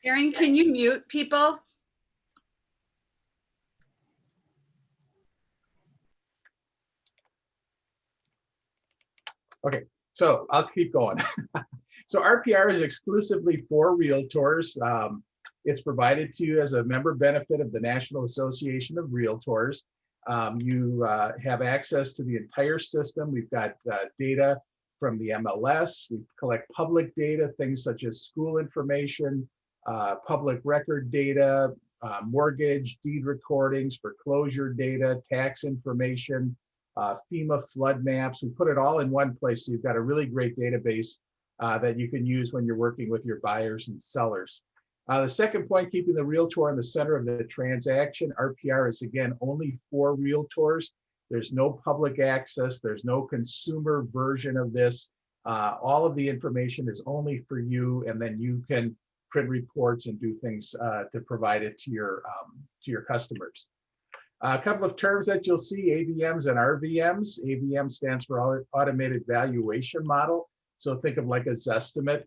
Erin, can you mute people? Okay, so I'll keep going. So RPR is exclusively for realtors. It's provided to you as a member benefit of the National Association of Realtors. You have access to the entire system. We've got data from the MLS. We collect public data, things such as school information, public record data, mortgage, deed recordings, foreclosure data, tax information, FEMA flood maps. We put it all in one place. So you've got a really great database that you can use when you're working with your buyers and sellers. The second point, keeping the realtor in the center of the transaction. RPR is again only for realtors. There's no public access. There's no consumer version of this. All of the information is only for you, and then you can print reports and do things to provide it to your customers. A couple of terms that you'll see, AVMs and RVMs. AVM stands for Automated Valuation Model. So think of like a Zestimate.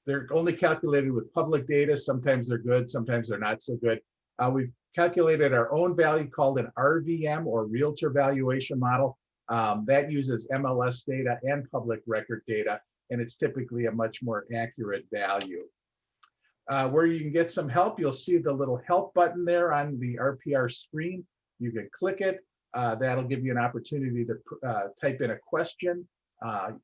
They're only calculated with public data. Sometimes they're good, sometimes they're not so good. We've calculated our own value called an RVM, or Realtor Valuation Model. That uses MLS data and public record data, and it's typically a much more accurate value. Where you can get some help, you'll see the little help button there on the RPR screen. You can click it. That'll give you an opportunity to type in a question.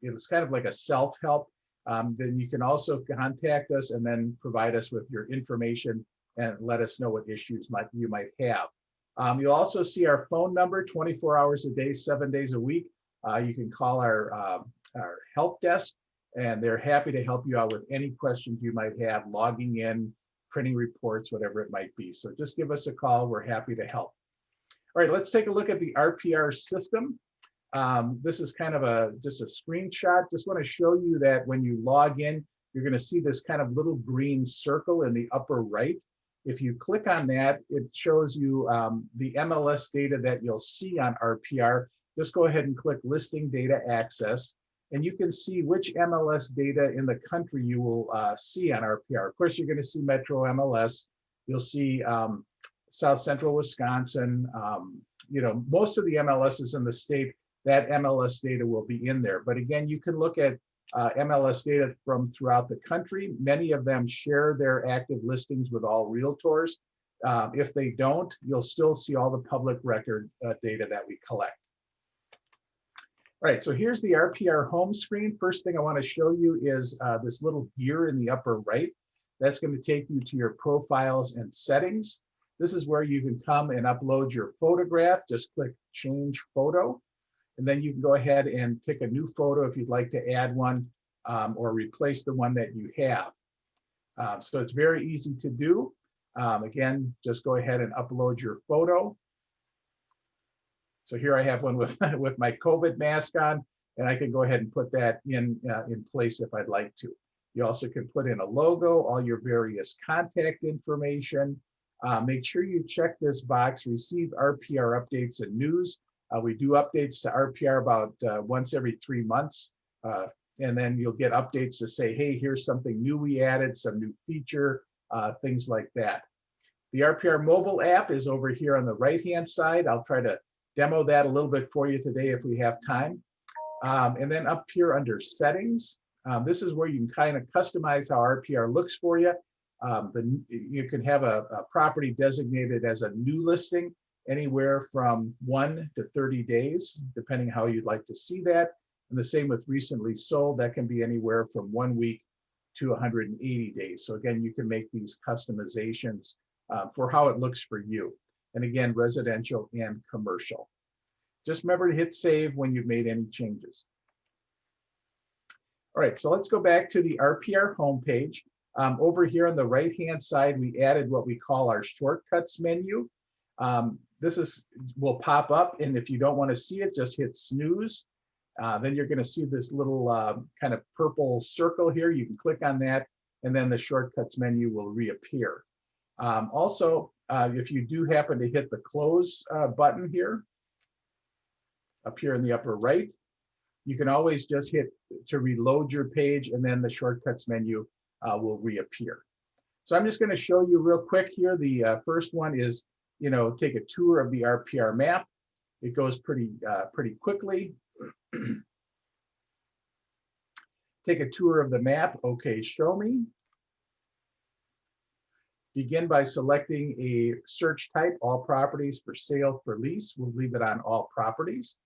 It's kind of like a self-help. Then you can also contact us and then provide us with your information and let us know what issues you might have. You'll also see our phone number 24 hours a day, 7 days a week. You can call our help desk, and they're happy to help you out with any questions you might have, logging in, printing reports, whatever it might be. So just give us a call. We're happy to help. All right, let's take a look at the RPR system. This is kind of just a screenshot. Just want to show you that when you log in, you're going to see this kind of little green circle in the upper right. If you click on that, it shows you the MLS data that you'll see on RPR. Just go ahead and click Listing Data Access, and you can see which MLS data in the country you will see on RPR. Of course, you're going to see Metro MLS. You'll see South Central Wisconsin. Most of the MLSs in the state, that MLS data will be in there. But again, you can look at MLS data from throughout the country. Many of them share their active listings with all realtors. If they don't, you'll still see all the public record data that we collect. All right, so here's the RPR home screen. First thing I want to show you is this little gear in the upper right. That's going to take you to your profiles and settings. This is where you can come and upload your photograph. Just click Change Photo. And then you can go ahead and pick a new photo if you'd like to add one or replace the one that you have. So it's very easy to do. Again, just go ahead and upload your photo. So here I have one with my COVID mask on, and I can go ahead and put that in place if I'd like to. You also can put in a logo, all your various contact information. Make sure you check this box, receive RPR updates and news. We do updates to RPR about once every 3 months. And then you'll get updates to say, hey, here's something new we added, some new feature, things like that. The RPR mobile app is over here on the right-hand side. I'll try to demo that a little bit for you today if we have time. And then up here under settings, this is where you can kind of customize how RPR looks for you. You can have a property designated as a new listing, anywhere from 1 to 30 days, depending how you'd like to see that. And the same with recently sold, that can be anywhere from 1 week to 180 days. So again, you can make these customizations for how it looks for you. And again, residential and commercial. Just remember to hit save when you've made any changes. All right, so let's go back to the RPR homepage. Over here on the right-hand side, we added what we call our shortcuts menu. This will pop up, and if you don't want to see it, just hit snooze. Then you're going to see this little kind of purple circle here. You can click on that, and then the shortcuts menu will reappear. Also, if you do happen to hit the close button here, up here in the upper right, you can always just hit to reload your page, and then the shortcuts menu will reappear. So I'm just going to show you real quick here. The first one is, take a tour of the RPR map. It goes pretty quickly. Take a tour of the map. Okay, show me. Begin by selecting a search type, all properties for sale, for lease. We'll leave it on all properties.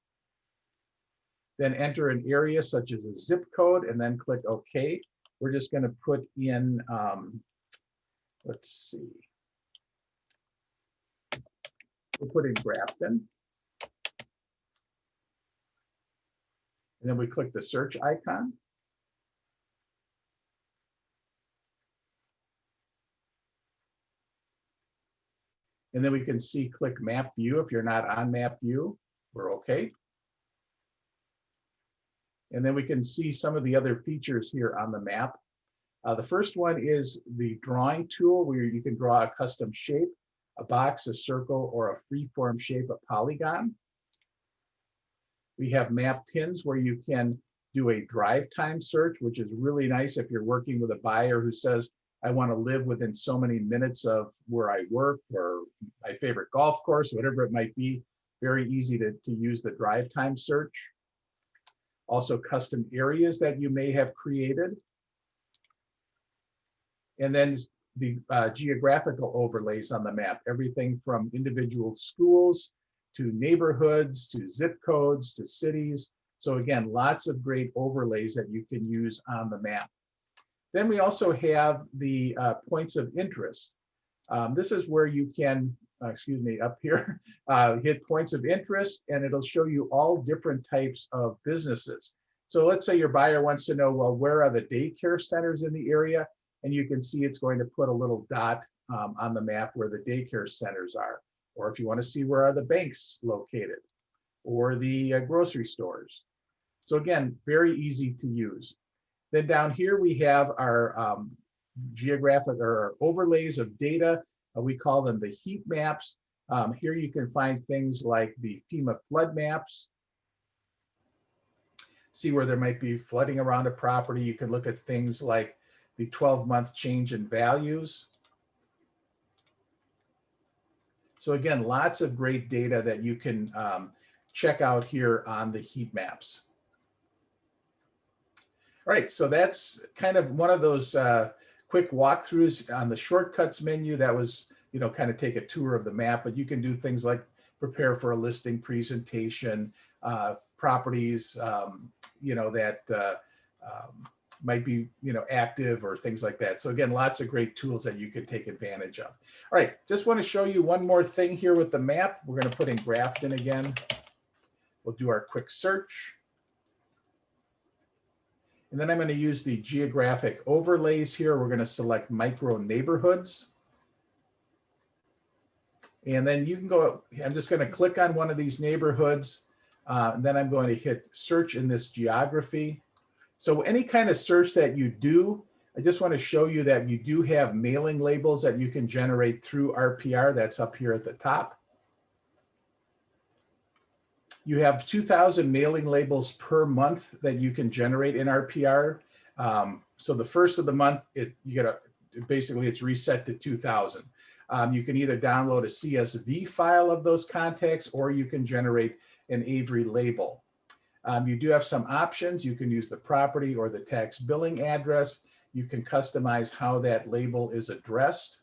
Then enter an area such as a zip code and then click OK. We're just going to put in, let's see. We'll put in Grafton. And then we click the search icon. And then we can see, click map view. If you're not on map view, we're okay. And then we can see some of the other features here on the map. The first one is the drawing tool, where you can draw a custom shape, a box, a circle, or a freeform shape, a polygon. We have map pins where you can do a drive time search, which is really nice if you're working with a buyer who says, I want to live within so many minutes of where I work or my favorite golf course, whatever it might be. Very easy to use the drive time search. Also custom areas that you may have created. And then the geographical overlays on the map, everything from individual schools to neighborhoods, to zip codes, to cities. So again, lots of great overlays that you can use on the map. Then we also have the points of interest. This is where you can, up here, hit points of interest, and it'll show you all different types of businesses. So let's say your buyer wants to know, well, where are the daycare centers in the area? And you can see it's going to put a little dot on the map where the daycare centers are. Or if you want to see where are the banks located, or the grocery stores. So again, very easy to use. Then down here we have our geographic or overlays of data. We call them the heat maps. Here you can find things like the FEMA flood maps. See where there might be flooding around a property. You can look at things like the 12-month change in values. So again, lots of great data that you can check out here on the heat maps. All right, so that's kind of one of those quick walkthroughs on the shortcuts menu. That was, kind of take a tour of the map, but you can do things like prepare for a listing presentation, properties, that might be, active or things like that. So again, lots of great tools that you could take advantage of. All right, just want to show you one more thing here with the map. We're going to put in Grafton again. We'll do our quick search. And then I'm going to use the geographic overlays here. We're going to select micro neighborhoods. And then you can go, I'm just going to click on one of these neighborhoods. And then I'm going to hit search in this geography. So any kind of search that you do, I just want to show you that you do have mailing labels that you can generate through RPR. That's up here at the top. You have 2,000 mailing labels per month that you can generate in RPR. So the first of the month, basically it's reset to 2,000. You can either download a CSV file of those contacts, or you can generate an Avery label. You do have some options. You can use the property or the tax billing address. You can customize how that label is addressed.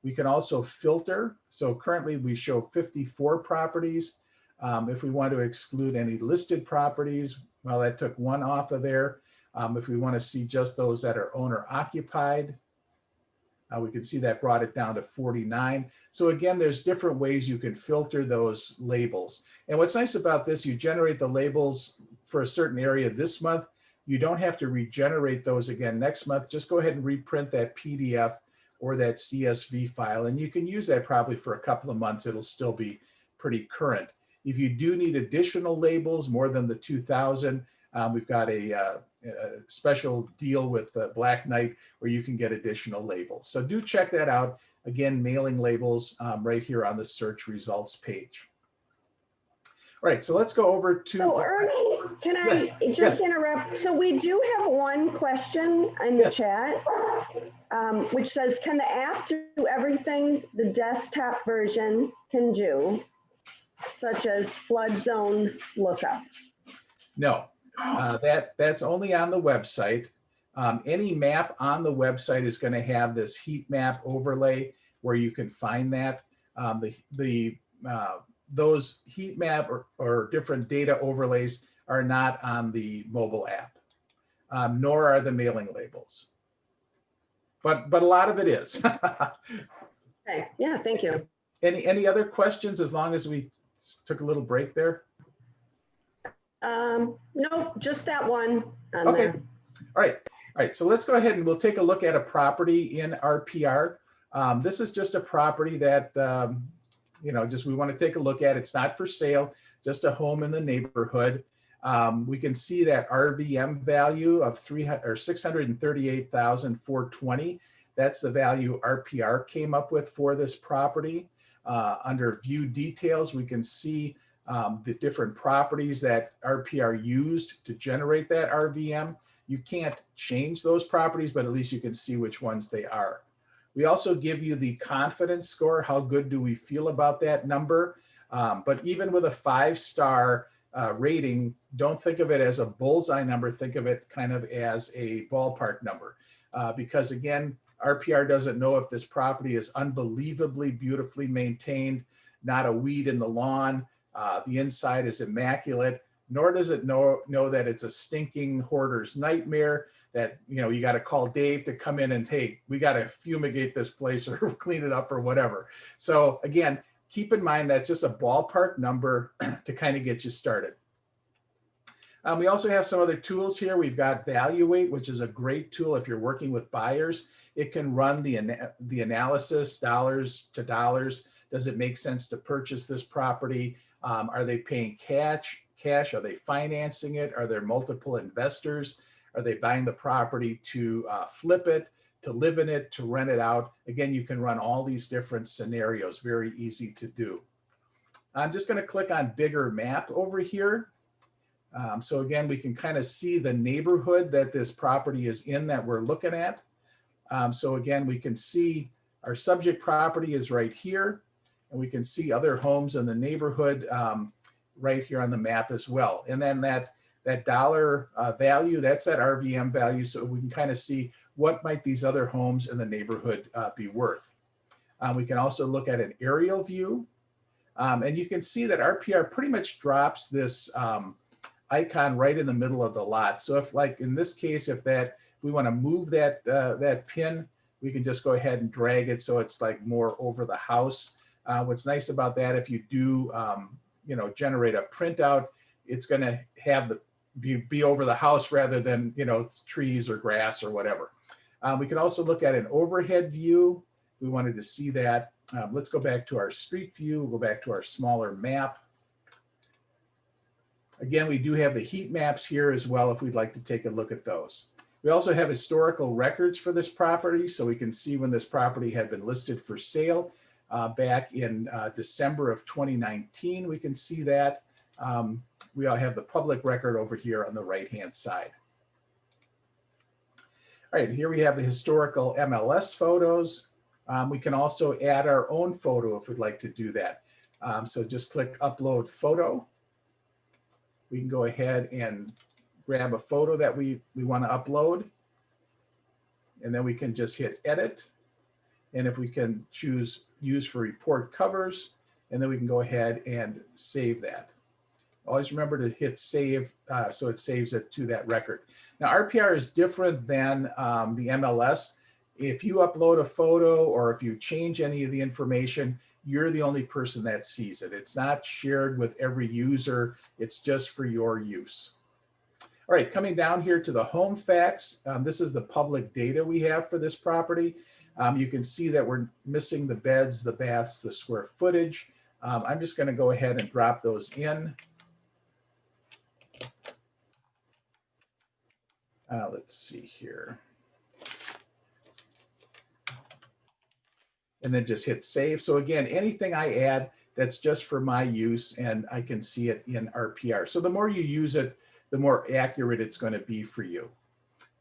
We can also filter. So currently we show 54 properties. If we want to exclude any listed properties, well, that took one off of there. If we want to see just those that are owner occupied, we can see that brought it down to 49. So again, there's different ways you can filter those labels. And what's nice about this, you generate the labels for a certain area this month. You don't have to regenerate those again next month. Just go ahead and reprint that PDF or that CSV file. And you can use that probably for a couple of months. It'll still be pretty current. If you do need additional labels, more than the 2,000, we've got a special deal with Black Knight where you can get additional labels. So do check that out. Again, mailing labels right here on the search results page. All right, so let's go over to— So Ernie, can I just interrupt? So we do have one question in the chat. which says, can the app do everything the desktop version can do, such as flood zone lookup? No, that's only on the website. Any map on the website is going to have this heat map overlay where you can find that. Those heat map or different data overlays are not on the mobile app, nor are the mailing labels. But a lot of it is. Okay, yeah, thank you. Any other questions, as long as we took a little break there? No, just that one on Okay. there. All right. So let's go ahead and we'll take a look at a property in RPR. This is just a property that, just we want to take a look at. It's not for sale, just a home in the neighborhood. We can see that RVM value of $638,420. That's the value RPR came up with for this property. Under view details, we can see the different properties that RPR used to generate that RVM. You can't change those properties, but at least you can see which ones they are. We also give you the confidence score. How good do we feel about that number? But even with a 5-star rating, don't think of it as a bullseye number. Think of it kind of as a ballpark number. Because again, RPR doesn't know if this property is unbelievably beautifully maintained, not a weed in the lawn, the inside is immaculate, nor does it know that it's a stinking hoarder's nightmare, that you got to call Dave to come in and, hey, we got to fumigate this place or clean it up or whatever. So again, keep in mind that's just a ballpark number to kind of get you started. We also have some other tools here. We've got Valuate, which is a great tool if you're working with buyers. It can run the analysis, dollars to dollars. Does it make sense to purchase this property? Are they paying cash? Are they financing it? Are there multiple investors? Are they buying the property to flip it, to live in it, to rent it out? Again, you can run all these different scenarios, very easy to do. I'm just going to click on bigger map over here. So again, we can kind of see the neighborhood that this property is in that we're looking at. So again, we can see our subject property is right here, and we can see other homes in the neighborhood right here on the map as well. And then that dollar value, that's that RVM value, so we can kind of see what might these other homes in the neighborhood be worth. We can also look at an aerial view, and you can see that RPR pretty much drops this icon right in the middle of the lot. So if, like in this case, if we want to move that pin, we can just go ahead and drag it so it's like more over the house. What's nice about that, if you do generate a printout, it's going to have be over the house rather than trees or grass or whatever. We can also look at an overhead view if we wanted to see that. Let's go back to our street view. We'll go back to our smaller map. Again, we do have the heat maps here as well if we'd like to take a look at those. We also have historical records for this property, so we can see when this property had been listed for sale back in December of 2019. We can see that. We all have the public record over here on the right-hand side. All right, here we have the historical MLS photos. We can also add our own photo if we'd like to do that. So just click Upload Photo. We can go ahead and grab a photo that we want to upload. And then we can just hit Edit. And if we can choose Use for Report Covers, and then we can go ahead and save that. Always remember to hit Save so it saves it to that record. Now, RPR is different than the MLS. If you upload a photo or if you change any of the information, you're the only person that sees it. It's not shared with every user. It's just for your use. All right, coming down here to the home facts. This is the public data we have for this property. You can see that we're missing the beds, the baths, the square footage. I'm just going to go ahead and drop those in. Let's see here. And then just hit save. So again, anything I add, that's just for my use, and I can see it in RPR. So the more you use it, the more accurate it's going to be for you.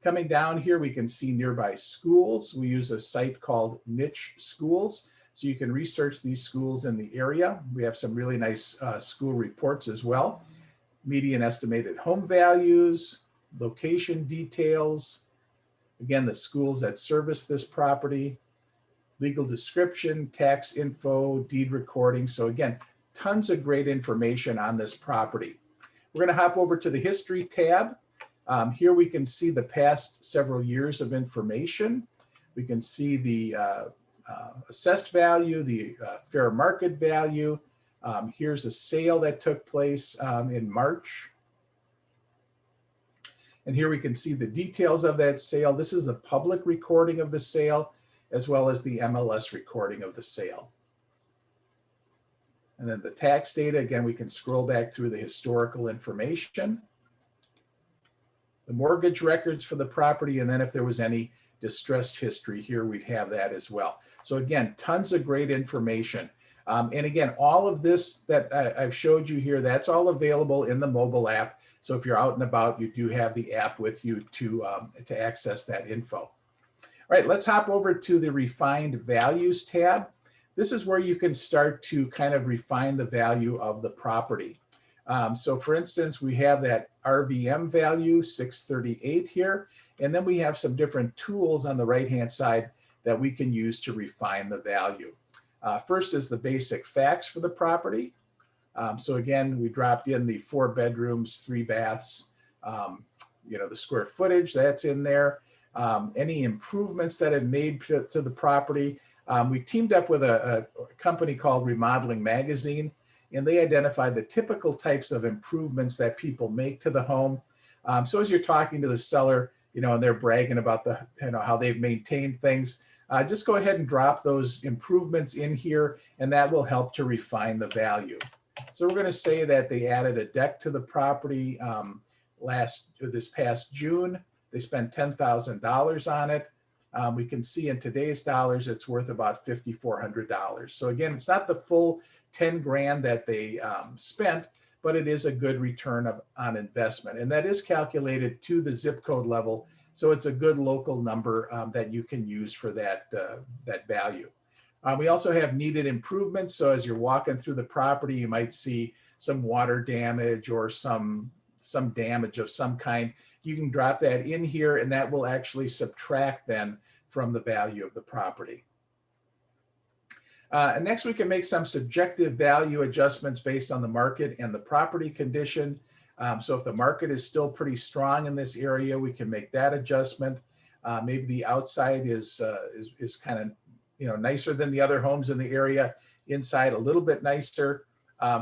Coming down here, we can see nearby schools. We use a site called Niche Schools, so you can research these schools in the area. We have some really nice school reports as well. Median estimated home values, location details, again, the schools that service this property, legal description, tax info, deed recording. So again, tons of great information on this property. We're going to hop over to the history tab. Here we can see the past several years of information. We can see the assessed value, the fair market value. Here's a sale that took place in March. And here we can see the details of that sale. This is the public recording of the sale, as well as the MLS recording of the sale. And then the tax data, again, we can scroll back through the historical information, the mortgage records for the property, and then if there was any distressed history here, we'd have that as well. So again, tons of great information. And again, all of this that I've showed you here, that's all available in the mobile app. So if you're out and about, you do have the app with you to access that info. All right, let's hop over to the refined values tab. This is where you can start to kind of refine the value of the property. So for instance, we have that RVM value, 638 here, and then we have some different tools on the right-hand side that we can use to refine the value. First is the basic facts for the property. So again, we dropped in the 4 bedrooms, 3 baths, the square footage that's in there. Any improvements that have made to the property. We teamed up with a company called Remodeling Magazine, and they identified the typical types of improvements that people make to the home. So as you're talking to the seller, and they're bragging about how they've maintained things, just go ahead and drop those improvements in here, and that will help to refine the value. So we're going to say that they added a deck to the property this past June. They spent $10,000 on it. We can see in today's dollars, it's worth about $5,400. So again, it's not the full 10 grand that they spent, but it is a good return on investment. And that is calculated to the zip code level. So it's a good local number that you can use for that value. We also have needed improvements. So as you're walking through the property, you might see some water damage or some damage of some kind. You can drop that in here, and that will actually subtract then from the value of the property. And next, we can make some subjective value adjustments based on the market and the property condition. So if the market is still pretty strong in this area, we can make that adjustment. Maybe the outside is kind of nicer than the other homes in the area. Inside a little bit nicer.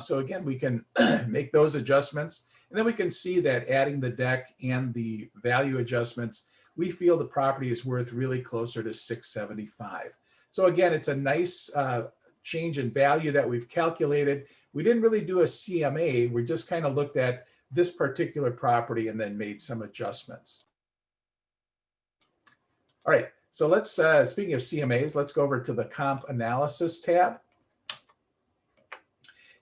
So again, we can make those adjustments. And then we can see that adding the deck and the value adjustments, we feel the property is worth really closer to $675. So again, it's a nice change in value that we've calculated. We didn't really do a CMA. We just kind of looked at this particular property and then made some adjustments. All right, so let's, speaking of CMAs, let's go over to the comp analysis tab.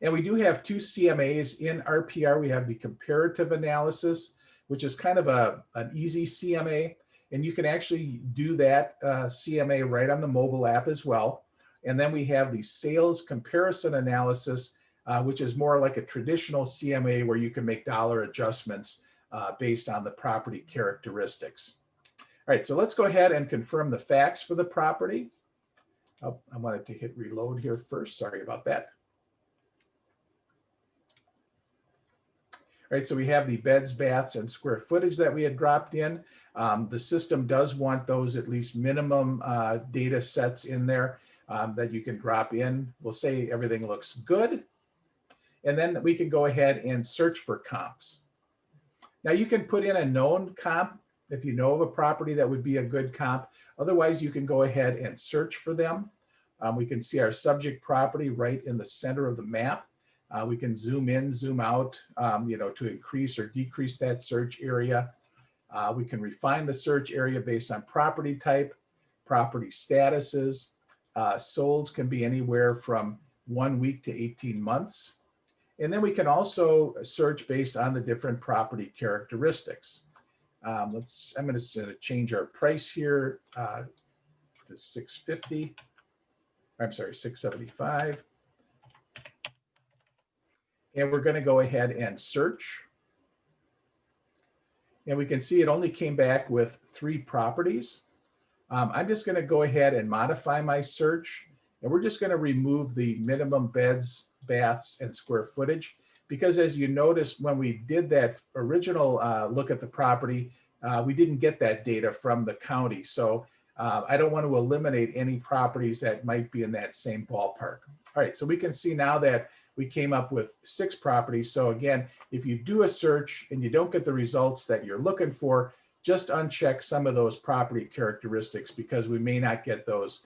And we do have 2 CMAs in RPR. We have the comparative analysis, which is kind of an easy CMA. And you can actually do that CMA right on the mobile app as well. And then we have the sales comparison analysis, which is more like a traditional CMA where you can make dollar adjustments based on the property characteristics. All right, so let's go ahead and confirm the facts for the property. Oh, I wanted to hit reload here first. Sorry about that. All right, so we have the beds, baths, and square footage that we had dropped in. The system does want those at least minimum data sets in there that you can drop in. We'll say everything looks good. And then we can go ahead and search for comps. Now you can put in a known comp if you know of a property that would be a good comp. Otherwise, you can go ahead and search for them. We can see our subject property right in the center of the map. We can zoom in, zoom out, to increase or decrease that search area. We can refine the search area based on property type, property statuses. Solds can be anywhere from 1 week to 18 months. And then we can also search based on the different property characteristics. I'm going to change our price here to $650. I'm sorry, $675. And we're going to go ahead and search. And we can see it only came back with 3 properties. I'm just going to go ahead and modify my search. And we're just going to remove the minimum beds, baths, and square footage. Because as you noticed, when we did that original look at the property, we didn't get that data from the county. So I don't want to eliminate any properties that might be in that same ballpark. All right, so we can see now that we came up with 6 properties. So again, if you do a search and you don't get the results that you're looking for, just uncheck some of those property characteristics because we may not get those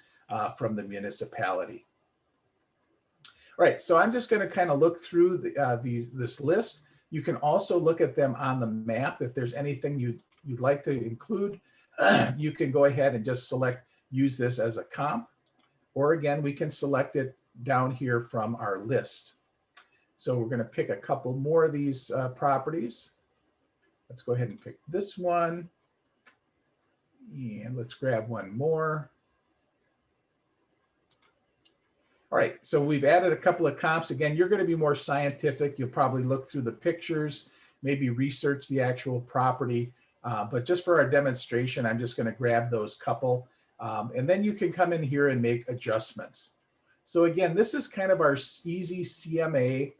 from the municipality. All right, so I'm just going to kind of look through this list. You can also look at them on the map. If there's anything you'd like to include, you can go ahead and just select use this as a comp. Or again, we can select it down here from our list. So we're going to pick a couple more of these properties. Let's go ahead and pick this one. And let's grab one more. All right, so we've added a couple of comps. Again, you're going to be more scientific. You'll probably look through the pictures, maybe research the actual property. But just for our demonstration, I'm just going to grab those couple. And then you can come in here and make adjustments. So again, this is kind of our easy CMA.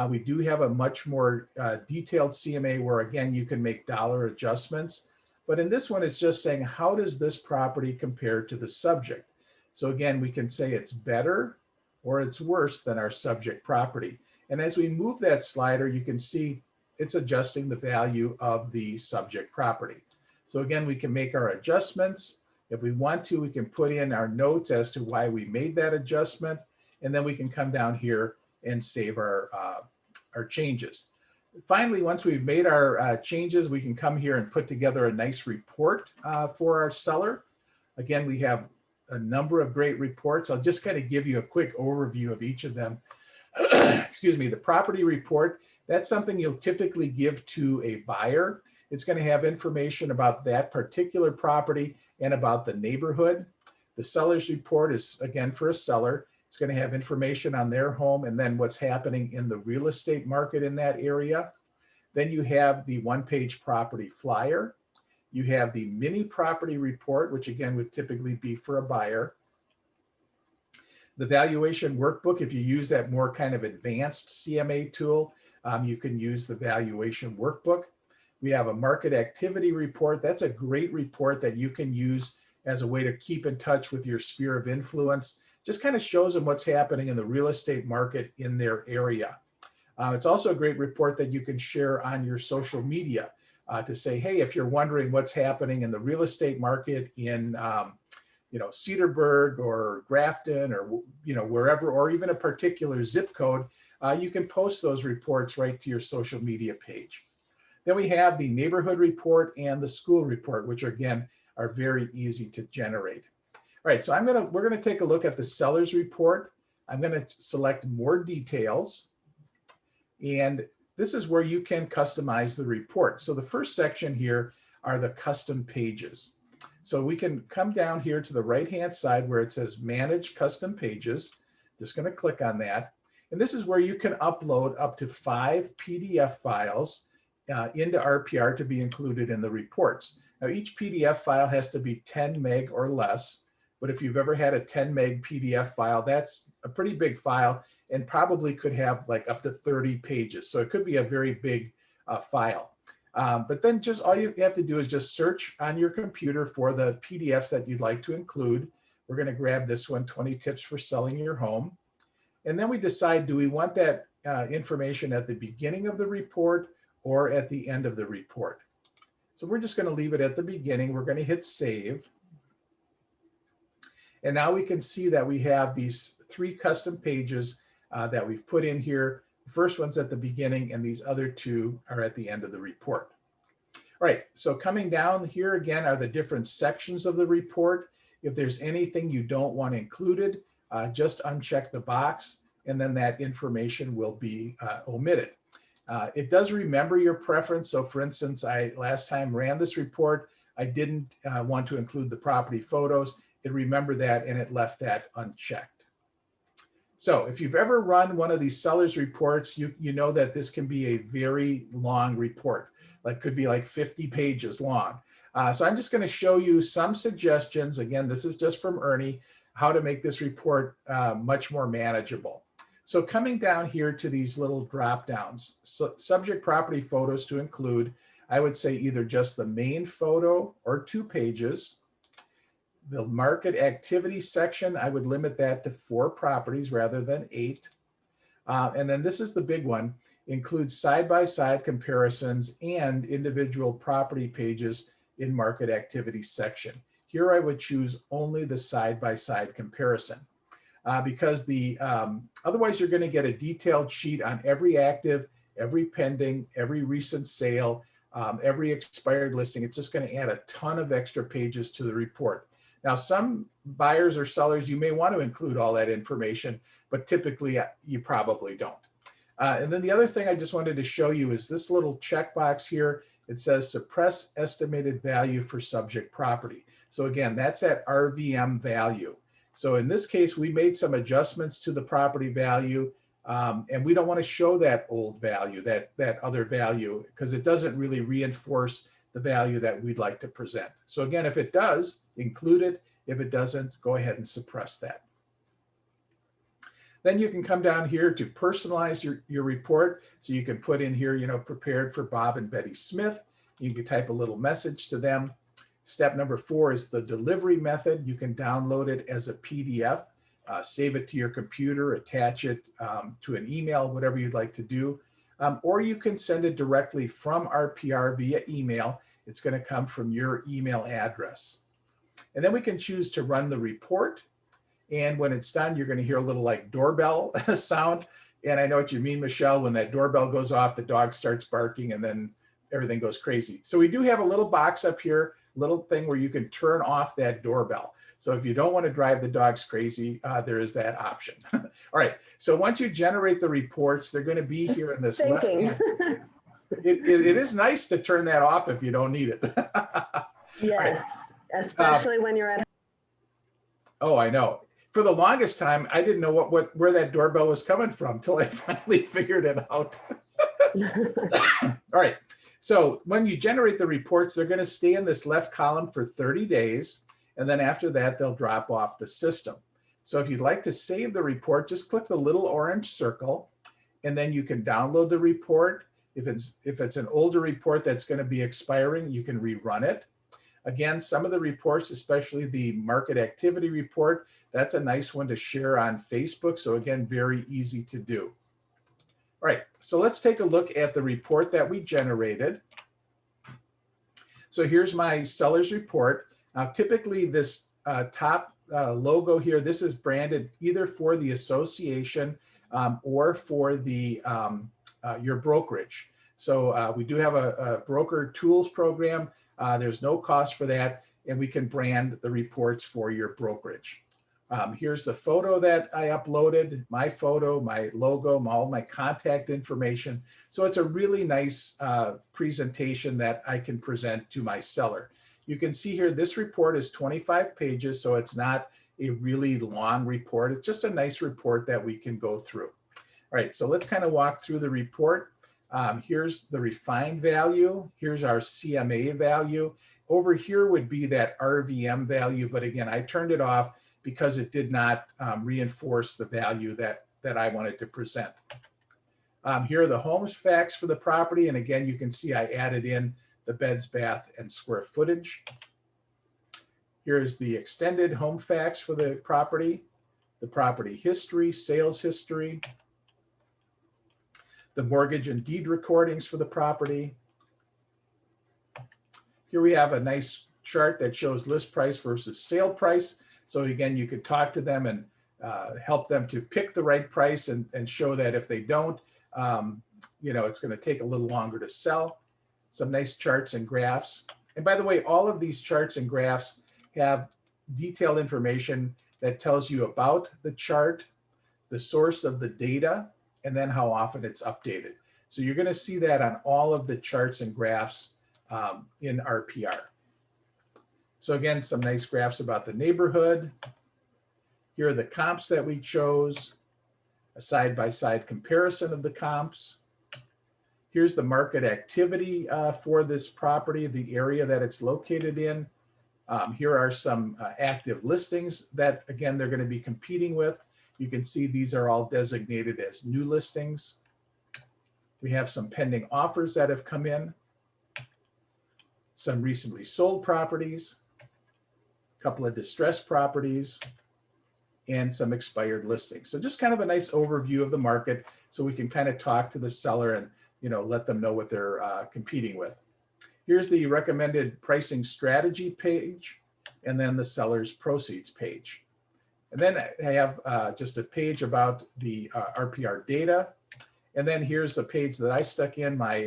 We do have a much more detailed CMA where, again, you can make dollar adjustments. But in this one, it's just saying, how does this property compare to the subject? So again, we can say it's better or it's worse than our subject property. And as we move that slider, you can see it's adjusting the value of the subject property. So again, we can make our adjustments. If we want to, we can put in our notes as to why we made that adjustment. And then we can come down here and save our changes. Finally, once we've made our changes, we can come here and put together a nice report for our seller. Again, we have a number of great reports. I'll just kind of give you a quick overview of each of them. Excuse me, the property report, that's something you'll typically give to a buyer. It's going to have information about that particular property and about the neighborhood. The seller's report is, again, for a seller. It's going to have information on their home and then what's happening in the real estate market in that area. Then you have the one-page property flyer. You have the mini property report, which again would typically be for a buyer. The valuation workbook, if you use that more kind of advanced CMA tool, you can use the valuation workbook. We have a market activity report. That's a great report that you can use as a way to keep in touch with your sphere of influence. Just kind of shows them what's happening in the real estate market in their area. It's also a great report that you can share on your social media to say, hey, if you're wondering what's happening in the real estate market in Cedarburg or Grafton or wherever, or even a particular zip code, you can post those reports right to your social media page. Then we have the neighborhood report and the school report, which again are very easy to generate. All right, so we're gonna take a look at the seller's report. I'm gonna select more details, and this is where you can customize the report. So the first section here are the custom pages. So we can come down here to the right-hand side where it says Manage Custom Pages. Just gonna click on that. And this is where you can upload up to 5 PDF files into RPR to be included in the reports. Now each PDF file has to be 10 meg or less, but if you've ever had a 10 meg PDF file, that's a pretty big file and probably could have like up to 30 pages. So it could be a very big file. But then just all you have to do is just search on your computer for the PDFs that you'd like to include. We're gonna grab this one, 20 Tips for Selling Your Home. And then we decide, do we want that information at the beginning of the report or at the end of the report? So we're just gonna leave it at the beginning. We're gonna hit save. And now we can see that we have these 3 custom pages that we've put in here. The first one's at the beginning and these other 2 are at the end of the report. All right, so coming down here again are the different sections of the report. If there's anything you don't want included, just uncheck the box and then that information will be omitted. It does remember your preference. So for instance, I last time ran this report, I didn't want to include the property photos. It remembered that and it left that unchecked. So if you've ever run one of these seller's reports, you know that this can be a very long report, like could be like 50 pages long. So I'm just going to show you some suggestions. Again, this is just from Ernie, how to make this report much more manageable. So coming down here to these little drop downs, so subject property photos to include, I would say either just the main photo or 2 pages. The market activity section, I would limit that to 4 properties rather than 8. And then this is the big one, includes side-by-side comparisons and individual property pages in market activity section. Here I would choose only the side-by-side comparison because otherwise you're going to get a detailed sheet on every active, every pending, every recent sale, every expired listing. It's just going to add a ton of extra pages to the report. Now, some buyers or sellers, you may want to include all that information, but typically you probably don't. And then the other thing I just wanted to show you is this little checkbox here. It says suppress estimated value for subject property. So again, that's that RVM value. So in this case, we made some adjustments to the property value, and we don't want to show that old value, that other value, because it doesn't really reinforce the value that we'd like to present. So again, if it does, include it. If it doesn't, go ahead and suppress that. Then you can come down here to personalize your report. So you can put in here, prepared for Bob and Betty Smith. You can type a little message to them. Step number 4 is the delivery method. You can download it as a PDF, save it to your computer, attach it to an email, whatever you'd like to do. Or you can send it directly from RPR via email. It's going to come from your email address. And then we can choose to run the report. And when it's done, you're going to hear a little like doorbell sound. And I know what you mean, Michelle, when that doorbell goes off, the dog starts barking and then everything goes crazy. So we do have a little box up here, little thing where you can turn off that doorbell. So if you don't want to drive the dogs crazy, there is that option. All right. So once you generate the reports, they're going to be here in this left hand. It is nice to turn that off if you don't need it. Yes, right. Especially when you're at. Oh, I know. For the longest time, I didn't know where that doorbell was coming from until I finally figured it out. All right. So when you generate the reports, they're going to stay in this left column for 30 days. And then after that, they'll drop off the system. So if you'd like to save the report, just click the little orange circle, and then you can download the report. If it's an older report that's going to be expiring, you can rerun it. Again, some of the reports, especially the market activity report, that's a nice one to share on Facebook. So again, very easy to do. All right, so let's take a look at the report that we generated. So here's my seller's report. Now, typically this top logo here, this is branded either for the association or for the your brokerage. So we do have a broker tools program. There's no cost for that, and we can brand the reports for your brokerage. Here's the photo that I uploaded, my photo, my logo, all my contact information. So it's a really nice presentation that I can present to my seller. You can see here, this report is 25 pages, so it's not a really long report. It's just a nice report that we can go through. All right, so let's kind of walk through the report. Here's the refined value. Here's our CMA value. Over here would be that RVM value, but again, I turned it off because it did not reinforce the value that I wanted to present. Here are the homes facts for the property. And again, you can see I added in the beds, bath, and square footage. Here's the extended home facts for the property history, sales history, the mortgage and deed recordings for the property. Here we have a nice chart that shows list price versus sale price. So again, you could talk to them and help them to pick the right price and show that if they don't, it's going to take a little longer to sell. Some nice charts and graphs. And by the way, all of these charts and graphs have detailed information that tells you about the chart, the source of the data, and then how often it's updated. So you're going to see that on all of the charts and graphs in RPR. So again, some nice graphs about the neighborhood. Here are the comps that we chose, a side-by-side comparison of the comps. Here's the market activity for this property, the area that it's located in. Here are some active listings that, again, they're going to be competing with. You can see these are all designated as new listings. We have some pending offers that have come in, some recently sold properties, a couple of distressed properties, and some expired listings. So just kind of a nice overview of the market so we can kind of talk to the seller and let them know what they're competing with. Here's the recommended pricing strategy page, and then the seller's proceeds page. And then I have just a page about the RPR data. And then here's a page that I stuck in, my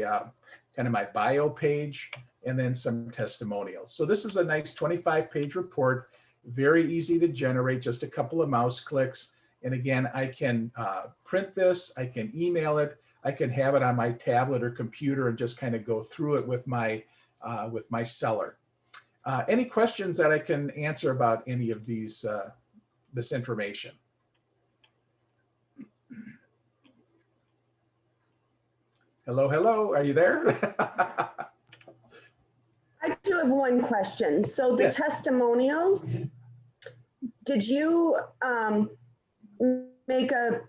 kind of my bio page, and then some testimonials. So this is a nice 25-page report, very easy to generate, just a couple of mouse clicks. And again, I can print this, I can email it, I can have it on my tablet or computer and just kind of go through it with my seller. Any questions that I can answer about any of these, this information? Hello, hello, are you there? I do have one question. So the Yes. testimonials, did you make a,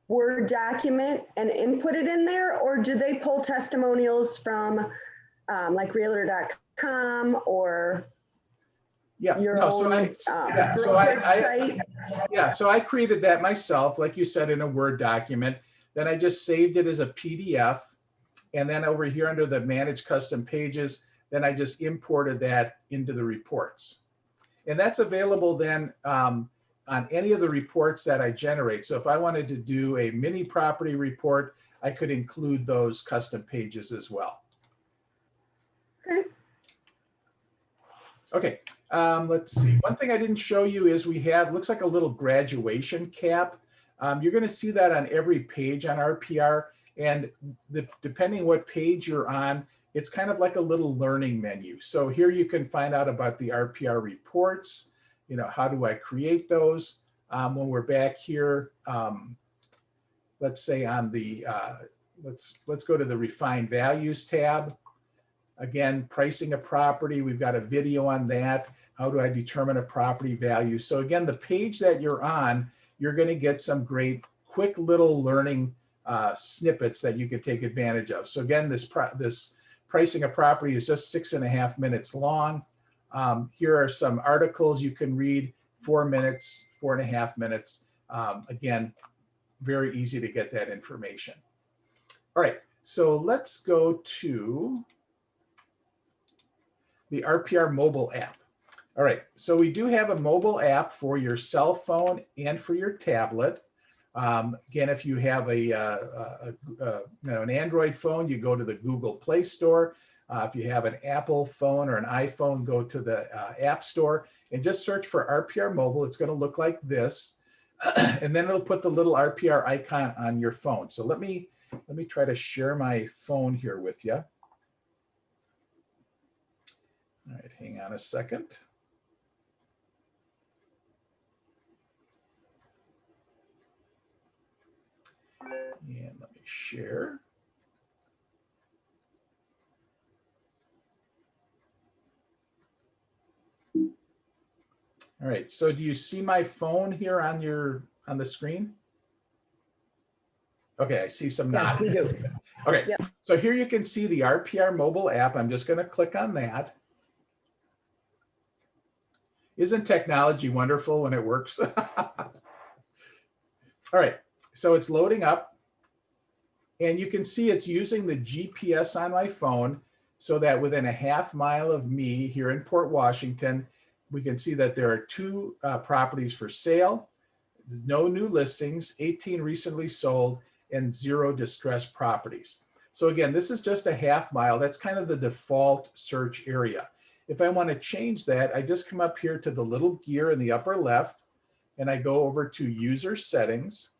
Word document and input it in there, or do they pull testimonials from like realtor.com or your own website? So I created that myself, like you said, in a Word document. Then I just saved it as a PDF. And then over here under the Manage Custom Pages, then I just imported that into the reports. And that's available then on any of the reports that I generate. So if I wanted to do a mini property report, I could include those custom pages as well. Okay, let's see. One thing I didn't show you is we have, looks like a little graduation cap. You're going to see that on every page on RPR. And depending what page you're on, it's kind of like a little learning menu. So here you can find out about the RPR reports. How do I create those? When we're back here, let's say on the, let's go to the Refined Values tab. Again, pricing a property, we've got a video on that. How do I determine a property value? So again, the page that you're on, you're going to get some great quick little learning snippets that you can take advantage of. So again, this pricing a property is just 6.5 minutes long. Here are some articles you can read, 4 minutes, 4.5 minutes. Again, very easy to get that information. All right, so let's go to the RPR mobile app. All right, so we do have a mobile app for your cell phone and for your tablet. Again, if you have an Android phone, you go to the Google Play Store. If you have an Apple phone or an iPhone, go to the App Store and just search for RPR Mobile. It's going to look like this, and then it'll put the little RPR icon on your phone. So let me try to share my phone here with you. All right, hang on a second. And let me share. All right, so do you see my phone here on the screen? Okay, I see some Yes, nodding. we do. Okay, Yep. So here you can see the RPR mobile app. I'm just going to click on that. Isn't technology wonderful when it works? All right, so it's loading up. And you can see it's using the GPS on my phone so that within a half mile of me here in Port Washington, we can see that there are 2 properties for sale, no new listings, 18 recently sold, and 0 distressed properties. So again, this is just a half mile. That's kind of the default search area. If I want to change that, I just come up here to the little gear in the upper left, and I go over to User Settings.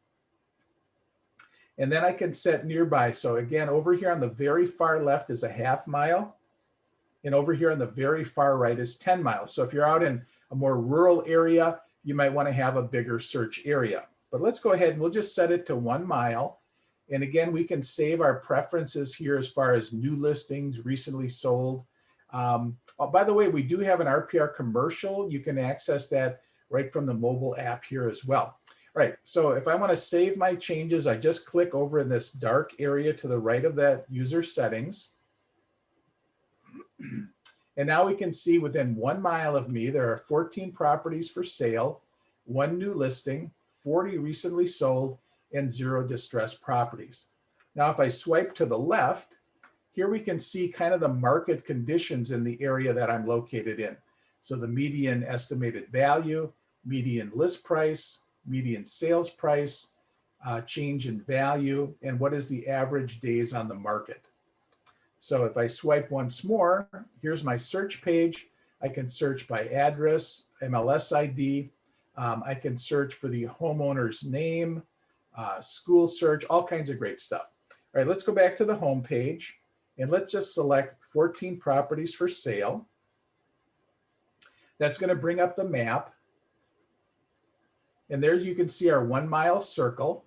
And then I can set nearby. So again, over here on the very far left is a half mile. And over here on the very far right is 10 miles. So if you're out in a more rural area, you might want to have a bigger search area. But let's go ahead and we'll just set it to 1 mile. And again, we can save our preferences here as far as new listings, recently sold. Oh, by the way, we do have an RPR commercial. You can access that right from the mobile app here as well. All right, so if I want to save my changes, I just click over in this dark area to the right of that user settings. And now we can see within 1 mile of me, there are 14 properties for sale, 1 new listing, 40 recently sold, and 0 distressed properties. Now, if I swipe to the left, here we can see kind of the market conditions in the area that I'm located in. So the median estimated value, median list price, median sales price, change in value, and what is the average days on the market. So if I swipe once more, here's my search page. I can search by address, MLS ID. I can search for the homeowner's name, school search, all kinds of great stuff. All right, let's go back to the home page and let's just select 14 properties for sale. That's going to bring up the map. And there you can see our 1 mile circle.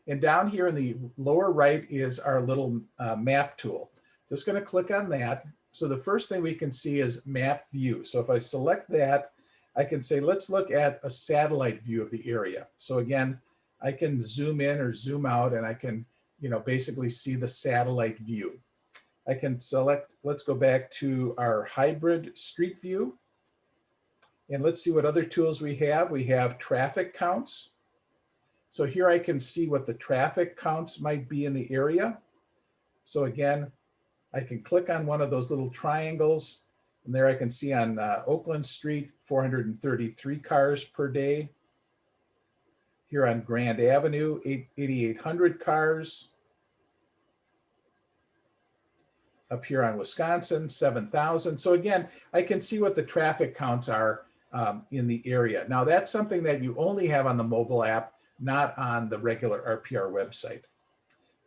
And down here in the lower right is our little map tool. Just going to click on that. So the first thing we can see is map view. So if I select that, I can say, let's look at a satellite view of the area. So again, I can zoom in or zoom out and I can, basically see the satellite view. I can select, let's go back to our hybrid street view. And let's see what other tools we have. We have traffic counts. So here I can see what the traffic counts might be in the area. So again, I can click on one of those little triangles, and there I can see on Oakland Street, 433 cars per day. Here on Grand Avenue, 8,800 cars. Up here on Wisconsin, 7,000. So again, I can see what the traffic counts are in the area. Now that's something that you only have on the mobile app, not on the regular RPR website.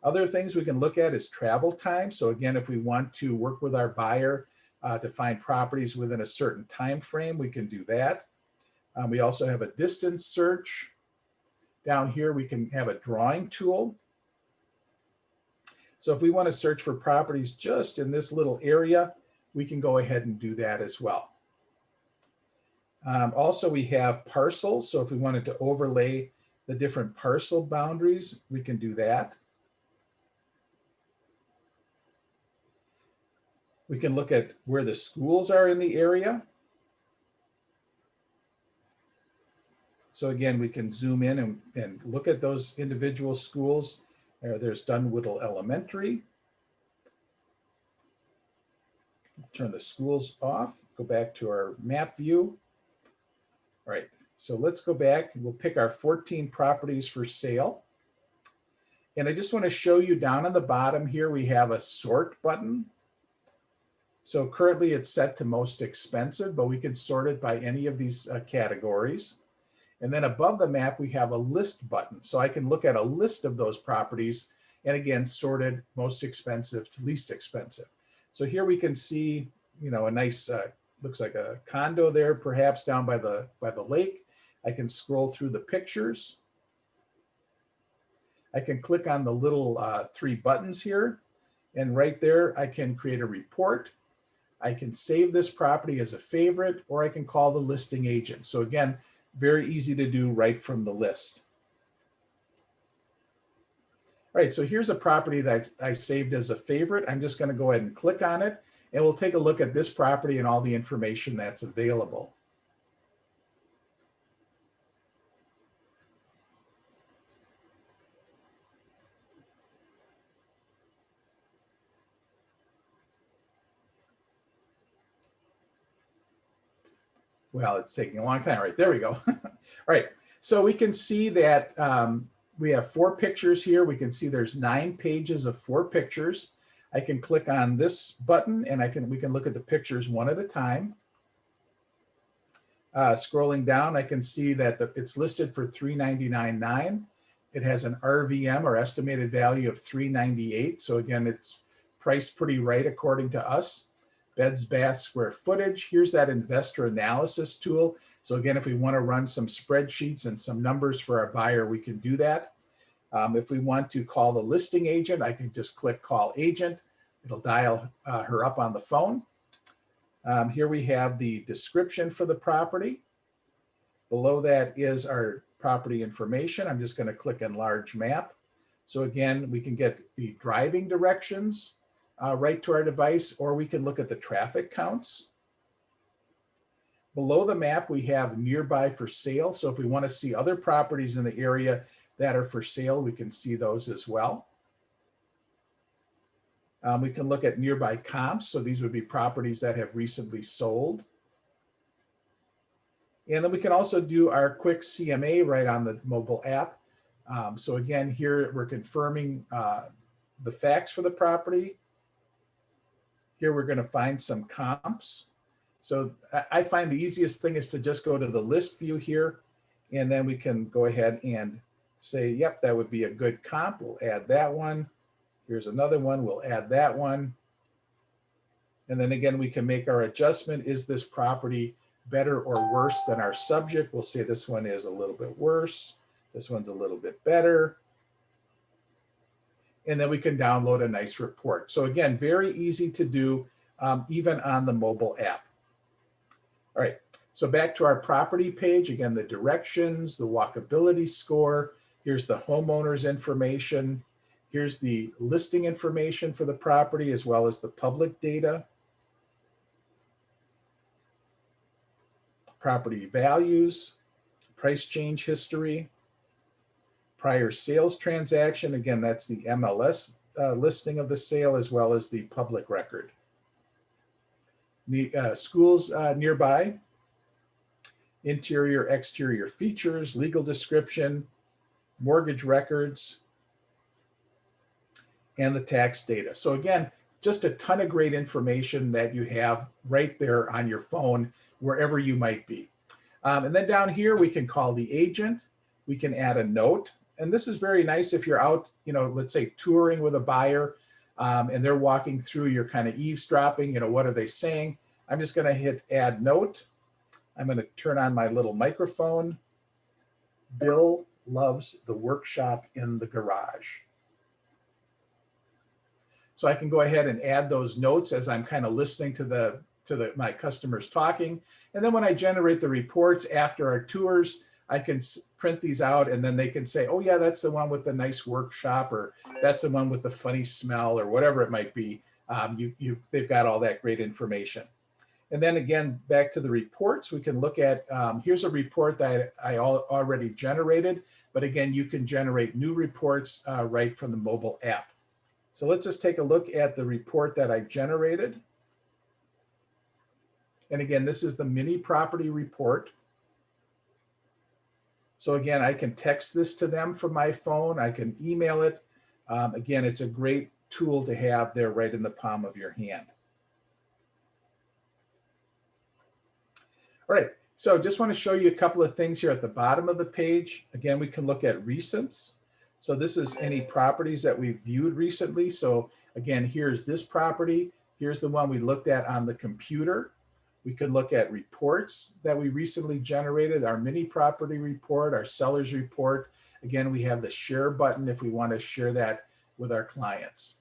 Other things we can look at is travel time. So again, if we want to work with our buyer to find properties within a certain time frame, we can do that. We also have a distance search. Down here, we can have a drawing tool. So if we want to search for properties just in this little area, we can go ahead and do that as well. Also, we have parcels. So if we wanted to overlay the different parcel boundaries, we can do that. We can look at where the schools are in the area. So again, we can zoom in and look at those individual schools. There's Dunwoodle Elementary. Turn the schools off, go back to our map view. All right, so let's go back and we'll pick our 14 properties for sale. And I just want to show you down on the bottom here, we have a sort button. So currently it's set to most expensive, but we can sort it by any of these categories. And then above the map, we have a list button. So I can look at a list of those properties and again, sorted most expensive to least expensive. So here we can see, a nice, looks like a condo there, perhaps down by the lake. I can scroll through the pictures. I can click on the little 3 buttons here. And right there, I can create a report. I can save this property as a favorite, or I can call the listing agent. So again, very easy to do right from the list. All right, so here's a property that I saved as a favorite. I'm just going to go ahead and click on it, and we'll take a look at this property and all the information that's available. Well, it's taking a long time. All right, there we go. All right, so we can see that we have 4 pictures here. We can see there's 9 pages of 4 pictures. I can click on this button and we can look at the pictures one at a time. Scrolling down, I can see that it's listed for $399.9. It has an RVM, or estimated value, of $398. So again, it's priced pretty right according to us. Beds, baths, square footage. Here's that investor analysis tool. So again, if we want to run some spreadsheets and some numbers for our buyer, we can do that. If we want to call the listing agent, I can just click call agent. It'll dial her up on the phone. Here we have the description for the property. Below that is our property information. I'm just going to click enlarge map. So again, we can get the driving directions right to our device, or we can look at the traffic counts. Below the map, we have nearby for sale. So if we want to see other properties in the area that are for sale, we can see those as well. We can look at nearby comps. So these would be properties that have recently sold. And then we can also do our quick CMA right on the mobile app. So again, here we're confirming the facts for the property. Here we're going to find some comps. So I find the easiest thing is to just go to the list view here, and then we can go ahead and say, yep, that would be a good comp. We'll add that one. Here's another one. We'll add that one. And then again, we can make our adjustment. Is this property better or worse than our subject? We'll say this one is a little bit worse. This one's a little bit better. And then we can download a nice report. So again, very easy to do, even on the mobile app. All right, so back to our property page. Again, the directions, the walkability score. Here's the homeowner's information. Here's the listing information for the property, as well as the public data. Property values, price change history, prior sales transaction. Again, that's the MLS listing of the sale, as well as the public record. Schools nearby, interior, exterior features, legal description, mortgage records, and the tax data. So again, just a ton of great information that you have right there on your phone, wherever you might be. And then down here, we can call the agent. We can add a note. And this is very nice if you're out, let's say touring with a buyer, and they're walking through, you're kind of eavesdropping, what are they saying? I'm just going to hit add note. I'm going to turn on my little microphone. Bill loves the workshop in the garage. So I can go ahead and add those notes as I'm kind of listening to my customers talking. And then when I generate the reports after our tours, I can print these out, and then they can say, oh yeah, that's the one with the nice workshop, or that's the one with the funny smell, or whatever it might be. They've got all that great information. And then again, back to the reports, we can look at, here's a report that I already generated, but again, you can generate new reports right from the mobile app. So let's just take a look at the report that I generated. And again, this is the mini property report. So again, I can text this to them from my phone. I can email it. Again, it's a great tool to have there right in the palm of your hand. All right, so just want to show you a couple of things here at the bottom of the page. Again, we can look at recents. So this is any properties that we've viewed recently. So again, here's this property. Here's the one we looked at on the computer. We could look at reports that we recently generated, our mini property report, our seller's report. Again, we have the share button if we want to share that with our clients.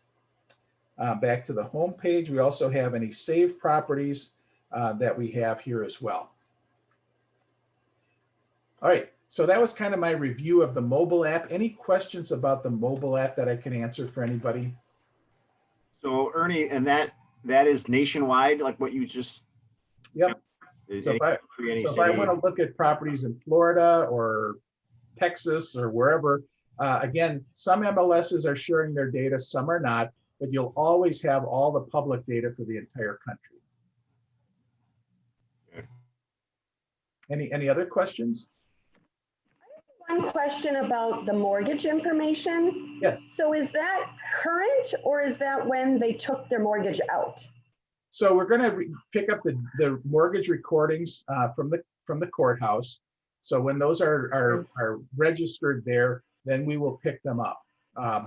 Back to the home page, we also have any saved properties that we have here as well. All right, so that was kind of my review of the mobile app. Any questions about the mobile app that I can answer for anybody? So Ernie, and that is nationwide, like what you just. Yep. So if I want to look at properties in Florida or Texas or wherever, again, some MLSs are sharing their data, some are not, but you'll always have all the public data for the entire country. Okay. Any other questions? One question about the mortgage information. Yes. So is that current, or is that when they took their mortgage out? So we're going to pick up the mortgage recordings from the courthouse. So when those are registered there, then we will pick them up.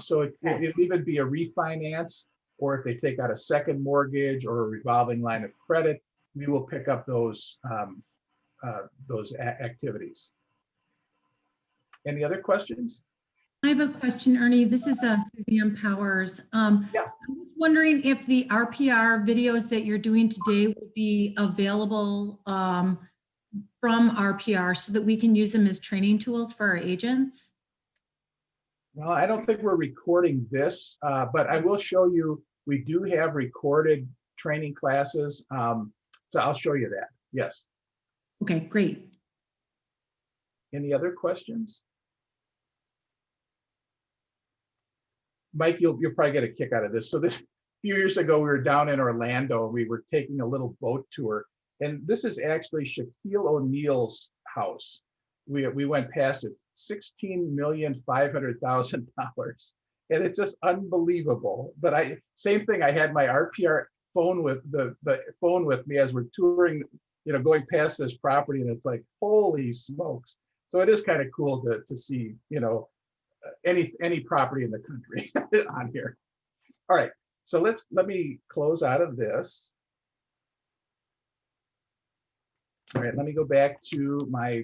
So it'd even be a refinance, or if they take out a second mortgage or a revolving line of credit, we will pick up those activities. Any other questions? I have a question, Ernie. This is Suzanne Powers. Yeah. I'm wondering if the RPR videos that you're doing today will be available from RPR so that we can use them as training tools for our agents? Well, I don't think we're recording this, but I will show you, we do have recorded training classes. So I'll show you that. Yes. Okay, great. Any other questions? Mike, you'll probably get a kick out of this. So a few years ago, we were down in Orlando and we were taking a little boat tour. And this is actually Shaquille O'Neal's house. We went past it, $16,500,000. And it's just unbelievable. But same thing, I had my RPR phone with the phone with me as we're touring, going past this property, and it's like, holy smokes. So it is kind of cool to see, any property in the country on here. All right, so let me close out of this. All right, let me go back to my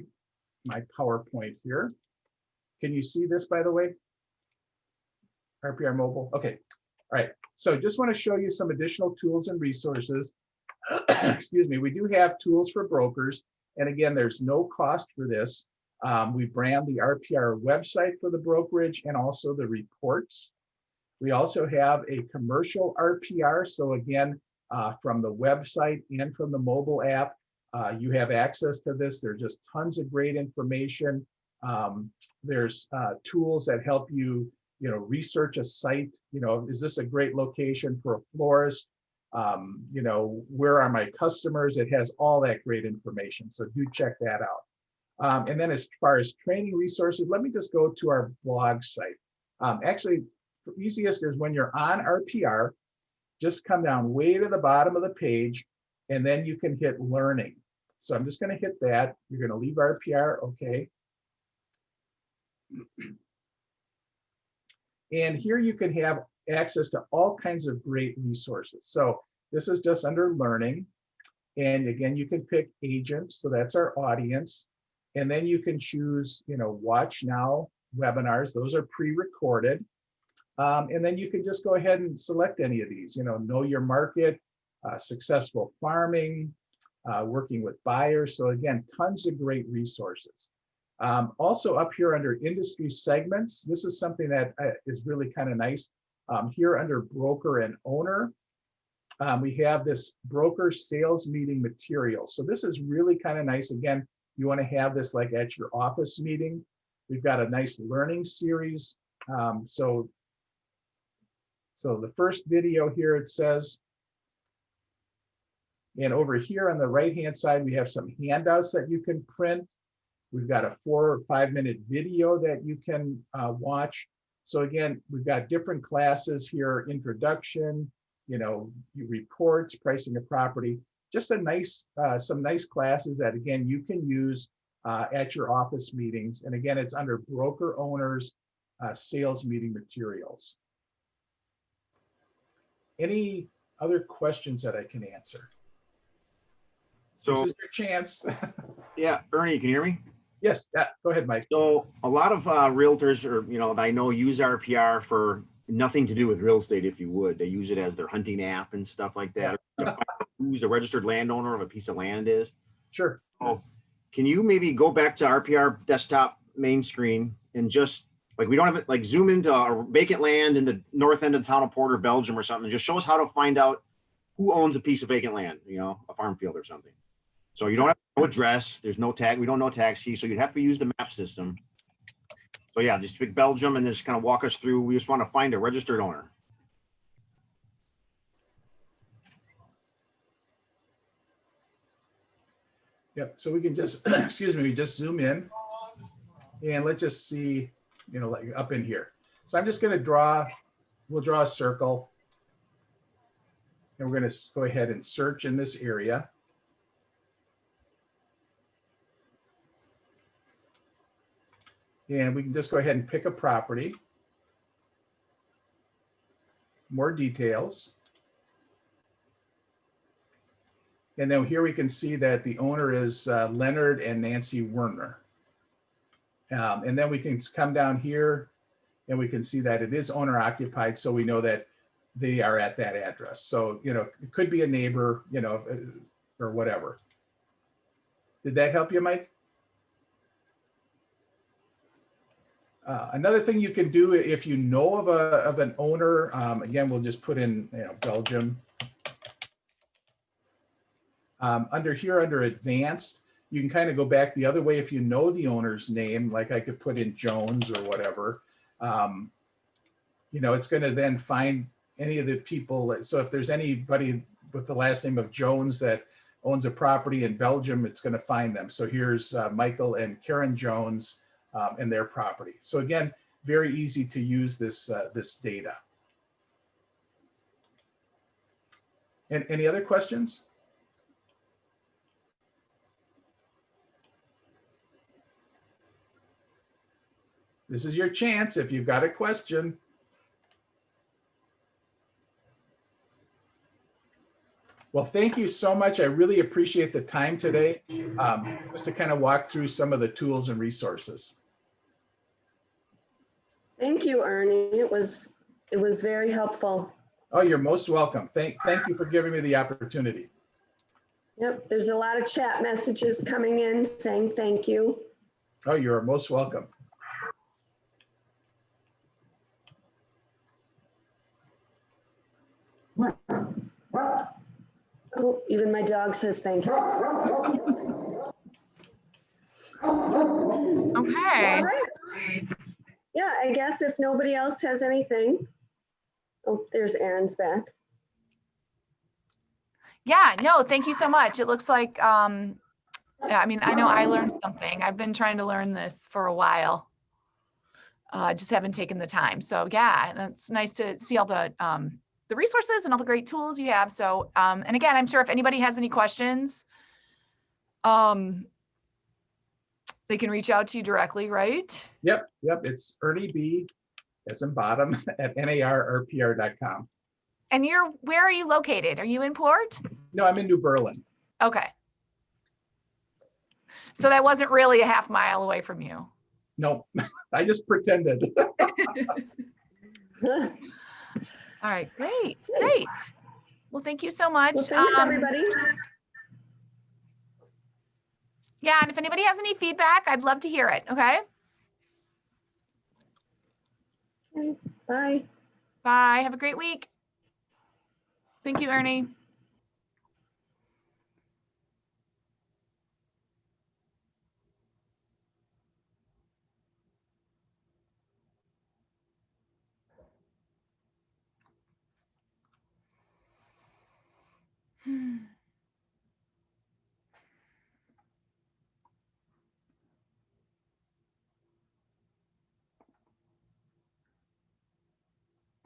PowerPoint here. Can you see this, by the way? RPR mobile. Okay. All right. So just want to show you some additional tools and resources. Excuse me. We do have tools for brokers. And again, there's no cost for this. We brand the RPR website for the brokerage and also the reports. We also have a commercial RPR. So again, from the website and from the mobile app, you have access to this. There's just tons of great information. There's tools that help you, research a site. Is this a great location for a florist? Where are my customers? It has all that great information. So do check that out. And then as far as training resources, let me just go to our blog site. Actually, the easiest is when you're on RPR, just come down way to the bottom of the page, and then you can hit learning. So I'm just going to hit that. You're going to leave RPR, okay. And here you can have access to all kinds of great resources. So this is just under learning. And again, you can pick agents. So that's our audience. And then you can choose, watch now webinars. Those are pre-recorded. And then you can just go ahead and select any of these, know your market, successful farming, working with buyers. So again, tons of great resources. Also up here under industry segments, this is something that is really kind of nice. Here under broker and owner, we have this broker sales meeting material. So this is really kind of nice. Again, you want to have this like at your office meeting. We've got a nice learning series. So the first video here, it says, and over here on the right-hand side, we have some handouts that you can print. We've got a 4 or 5 minute video that you can watch. So again, we've got different classes here, introduction, reports, pricing a property, just some nice classes that again, you can use at your office meetings. And again, it's under broker owners, sales meeting materials. Any other questions that I can answer? So this is your chance. Yeah, Ernie, you can hear me? Yes, go ahead, Mike. So a lot of realtors, or that I know, use RPR for nothing to do with real estate. If you would, they use it as their hunting app and stuff like that. To find out who's a registered landowner of a piece of land is. Sure. Oh, can you maybe go back to RPR desktop main screen and just we don't have it, zoom into a vacant land in the north end of the town of Porter, Belgium or something. Just show us how to find out who owns a piece of vacant land, a farm field or something. So you don't have no address, there's no tag, we don't know tax key, so you'd have to use the map system. So yeah, just pick Belgium and just kind of walk us through. We just want to find a registered owner. Yep, so we can just, excuse me, we just zoom in and let's just see, like up in here. So I'm just going to we'll draw a circle and we're going to go ahead and search in this area. And we can just go ahead and pick a property. More details. And then here we can see that the owner is Leonard and Nancy Werner. And then we can come down here and we can see that it is owner occupied. So we know that they are at that address. So, you know, it could be a neighbor, you know, or whatever. Did that help you, Mike? Another thing you can do if you know of an owner, again, we'll just put in, you know, Belgium. Under here, under advanced, you can kind of go back the other way if you know the owner's name, like I could put in Jones or whatever. You know, it's going to then find any of the people. So if there's anybody with the last name of Jones that owns a property in Belgium, it's going to find them. So here's Michael and Karen Jones and their property. So again, very easy to use this, this data. And any other questions? This is your chance if you've got a question. Well, thank you so much. I really appreciate the time today, just to kind of walk through some of the tools and resources. Thank you, Ernie. It was very helpful. Oh, you're most welcome. Thank you for giving me the opportunity. Yep, there's a lot of chat messages coming in saying thank you. Oh, you're most welcome. Oh, even my dog says thank you. All Okay. right. Yeah, I guess if nobody else has anything. Oh, there's Aaron's back. Yeah, no, thank you so much. It looks like, yeah, I mean, I know I learned something. I've been trying to learn this for a while. Just haven't taken the time. So yeah, and it's nice to see all the resources and all the great tools you have. So, and again, I'm sure if anybody has any questions, they can reach out to you directly, right? Yep. It's Ernie B, as in bottom, at NARRPR.com. And where are you located? Are you in Port? No, I'm in New Berlin. Okay. So that wasn't really a half mile away from you. No, I just pretended. All right, great. Well, thank you so much. Well, thanks, everybody. Yeah, and if anybody has any feedback, I'd love to hear it, okay? Okay, bye. Bye, have a great week. Thank you, Ernie.